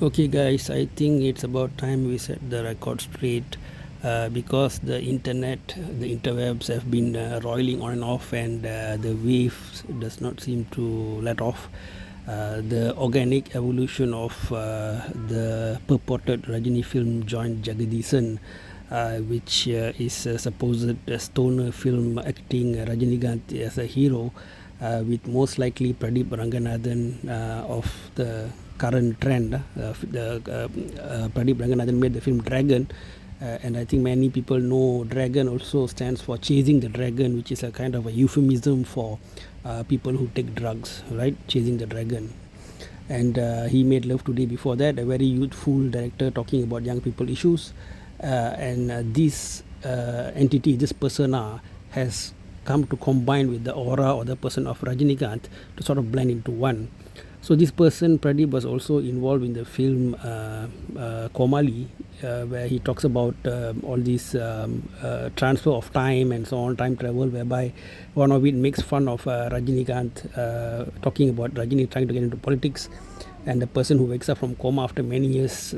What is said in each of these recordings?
Okay, guys, I think it's about time we set the record straight because the internet, the interwebs have been roiling on and off, and the waves does not seem to let off. The organic evolution of the purported Rajini film joint Jagadeesan, which is a supposed stoner film acting Rajinikanth as a hero, with most likely Pradeep Ranganathan of the current trend. Pradeep Ranganathan made the film Dragon, and I think many people know Dragon also stands for chasing the dragon, which is a kind of a euphemism for people who take drugs, right? Chasing the dragon. And he made Love Today before that, a very youthful director talking about young people issues. And this entity, this persona, has come to combine with the aura or the person of Rajinikanth to sort of blend into one. So this person, Pradeep, was also involved in the film Komali, where he talks about all this transfer of time and so on, time travel, whereby one of it makes fun of Rajinikanth, talking about Rajini trying to get into politics, and the person who wakes up from coma after many years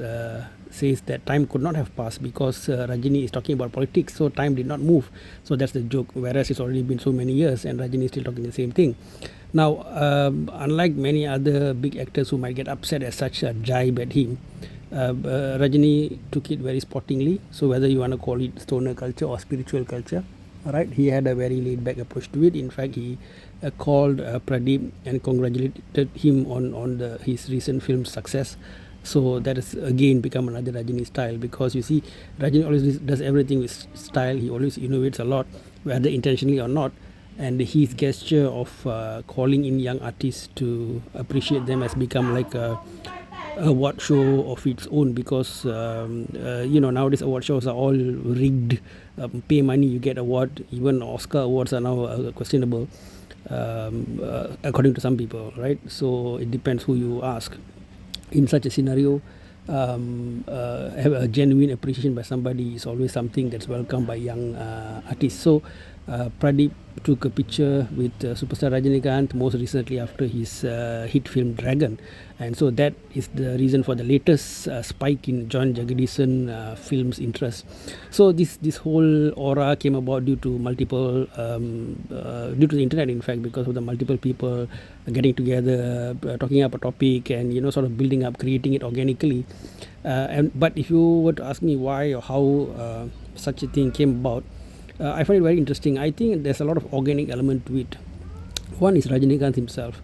says that time could not have passed because Rajini is talking about politics, so time did not move. So that's the joke, whereas it's already been so many years and Rajini is still talking the same thing. Now, unlike many other big actors who might get upset at such a jibe at him, Rajini took it very sportingly. So whether you want to call it stoner culture or spiritual culture, right, he had a very laid back approach to it. In fact, he called Pradeep and congratulated him on his recent film success. So that has again become another Rajini style, because you see, Rajini always does everything with style. He always innovates a lot, whether intentionally or not. And his gesture of calling in young artists to appreciate them has become like a award show of its own, because nowadays award shows are all rigged. Pay money, you get award. Even Oscar awards are now questionable, according to some people, right? So it depends who you ask. In such a scenario, have a genuine appreciation by somebody is always something that's welcomed by young artists. So Pradeep took a picture with superstar Rajinikanth most recently after his hit film Dragon, and so that is the reason for the latest spike in John Jagadeesan film's interest. So this whole aura came about due to multiple due to the internet, in fact, because of the multiple people getting together, talking up a topic, and sort of building up, creating it organically. But if you were to ask me why or how such a thing came about, I find it very interesting. I think there's a lot of organic element to it. One is Rajinikanth himself.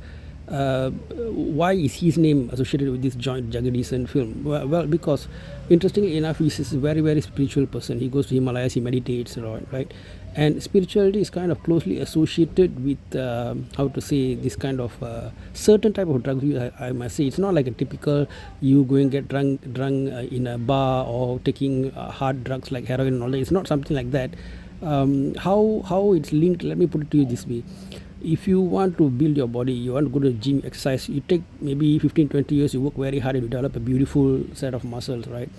Why is his name associated with this joint Jagadeesan film? Well, because interestingly enough, he's a very, very spiritual person. He goes to Himalayas, he meditates a lot, right? And spirituality is kind of closely associated with this kind of certain type of drugs. I must say, it's not like a typical you go and get drunk in a bar or taking hard drugs like heroin and all that. It's not something like that. How it's linked, let me put it to you this way. If you want to build your body, you want to go to the gym, exercise, you take maybe 15-20 years, you work very hard and you develop a beautiful set of muscles, right?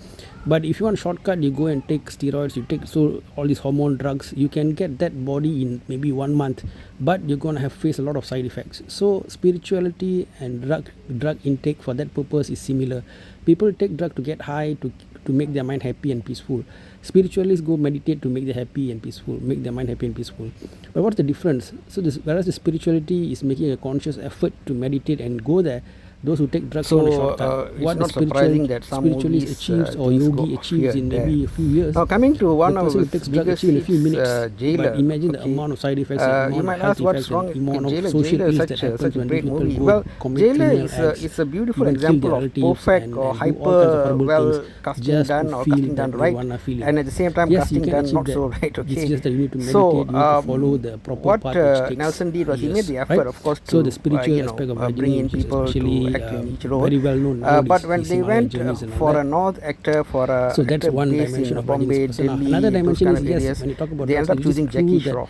But if you want a shortcut, you go and take steroids, you take all these hormone drugs, you can get that body in maybe 1 month, but you're going to face a lot of side effects. So spirituality and drug intake for that purpose is similar. People take drug to get high, to make their mind happy and peaceful. Spiritualists go meditate to make their make their mind happy and peaceful. But what's the difference? So whereas the spirituality is making a conscious effort to meditate and go there, those who take drugs on a shortcut, what the spiritualist achieves or yogi achieves in maybe a few years, now coming to one the of person who his takes drugs biggest achieves in a few minutes. Jailer. But imagine the amount of side effects, the you amount might of health ask what's effects, wrong and the in amount of Jailer. social Jailer ills is that such a happens when great people movie. go Well, commit Jailer criminal acts, is a beautiful even kill example their of relatives, perfect and or do all kinds of hyper horrible well things casting just done to or feel casting that done right, nirvana feeling. and at the same time Yes, you casting can done achieve not that. so right. It's Okay, just that you need to meditate, so you need to follow the proper what path, which takes Nelson did was he made years, the effort, right? of course, So to the spiritual aspect of bring Rajini, in which is people especially to act in each role. very well known But nowadays, when his they Himalayan went journeys and all for that. a North actor, for a So that's actor one based dimension in of Bombay, Rajini's persona. Delhi, Another those dimension kind is, of yes, areas, when you talk about they drugs, end up it is choosing true Jackie that Shroff.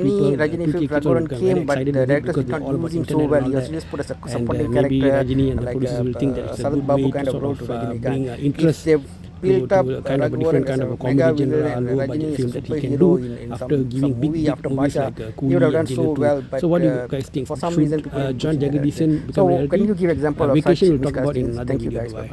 many people, Rajini 2K films kids will Raghuvan become came, very but excited the with it directors because did they're not all use about him so internet well. and all He that. also just put as a And supporting maybe character, Rajini and the like producers will think that it's a Sarat good Babu way kind to of sort role of to Rajinikanth. bring If interest they built up to kind of a Raghuvan different as kind a of a mega comedy villain genre, a and low budget Rajini a film that he can superhero do in after giving some big movie after movies Basha, like he would Coolie have done and so Jailer 2. well. But So what do you guys think? for some Should reason, people didn't push John in that direction. Jagadeesan become So, can reality? you give example of such Vacation we'll talk about in miscastings? another Thank you video. guys. Bye-bye.